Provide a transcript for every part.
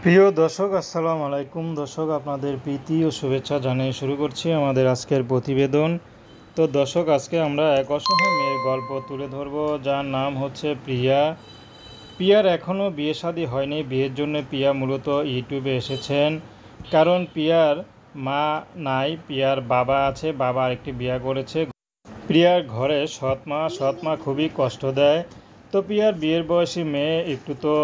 প্রিয় দর্শক, আসসালামু আলাইকুম। দর্শক, আপনাদের প্রীতি ও শুভেচ্ছা জানিয়ে শুরু করছি আমাদের আজকের প্রতিবেদন। তো দর্শক, আজকে আমরা এক অসহায় মেয়ের গল্প তুলে ধরব, যার নাম হচ্ছে প্রিয়া। প্রিয়ার এখনও বিয়ে শাদী হয়নি। বিয়ের জন্য প্রিয়া মূলত ইউটিউবে এসেছেন, কারণ প্রিয়ার মা নাই, প্রিয়ার বাবা আছে, বাবা আরেকটি বিয়ে করেছে। প্রিয়ার ঘরে সৎ মা খুবই কষ্ট দেয়। তো প্রিয়ার বিয়ের বয়সী মেয়ে, একটু তো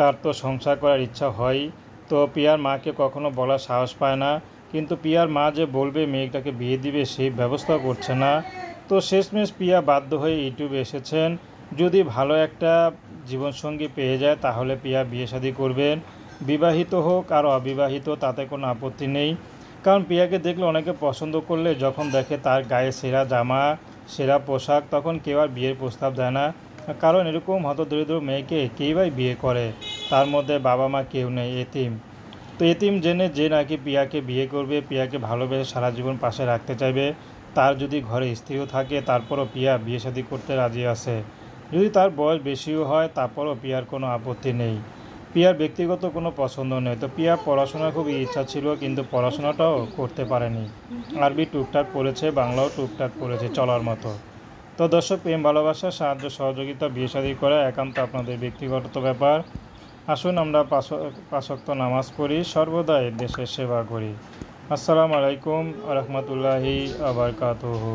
তার তো সংসার করার ইচ্ছা হয়। তো প্রিয়ার মাকে কখনো বলার সাহস পায় না, কিন্তু প্রিয়ার মা যে বলবে মেয়েটাকে বিয়ে দিবে সেই ব্যবস্থা করছে না। তো শেষমেশ প্রিয়া বাধ্য হয়ে ইউটিউবে এসেছেন। যদি ভালো একটা জীবনসঙ্গী পেয়ে যায় তাহলে প্রিয়া বিয়ে শাদী করবেন। বিবাহিত হোক আর অবিবাহিত, তাতে কোনো আপত্তি নেই। কারণ প্রিয়াকে দেখলে অনেকে পছন্দ করলে যখন দেখে তার গায়ে সেরা জামা, সেরা পোশাক, তখন কেউ আর বিয়ের প্রস্তাব দেয় না। কারণ এরকম হতদরিদ্র মেয়েকে কেউই বিয়ে করে, তার মধ্যে বাবা মা কেউ নেই, এতিম। তো এতিম জেনে যে নাকি প্রিয়াকে বিয়ে করবে, প্রিয়াকে ভালোবেসে সারা জীবন পাশে রাখতে চাইবে, তার যদি ঘরে স্ত্রীও থাকে তারপরও প্রিয়া বিয়ে শাদী করতে রাজি আছে। যদি তার বয়স বেশিও হয় তারপরও প্রিয়ার কোনো আপত্তি নেই। প্রিয়ার ব্যক্তিগত কোনো পছন্দ নেই। তো প্রিয়ার পড়াশোনার খুব ইচ্ছা ছিল, কিন্তু পড়াশোনাটাও করতে পারেনি। আরবি টুকটাক পড়েছে, বাংলাও টুকটাক পড়েছে চলার মতো। তো দর্শক, প্রেম ভালোবাসা, সাহায্য সহযোগিতা, বিয়ে শাদী করা একান্ত আপনাদের ব্যক্তিগত ব্যাপার। আসুন আমরা পাঁচ ওয়াক্ত নামাজ পড়ি, সর্বদাই দেশের সেবা করি। আসসালামু আলাইকুম ওয়া রাহমাতুল্লাহি ওয়া বারাকাতুহু।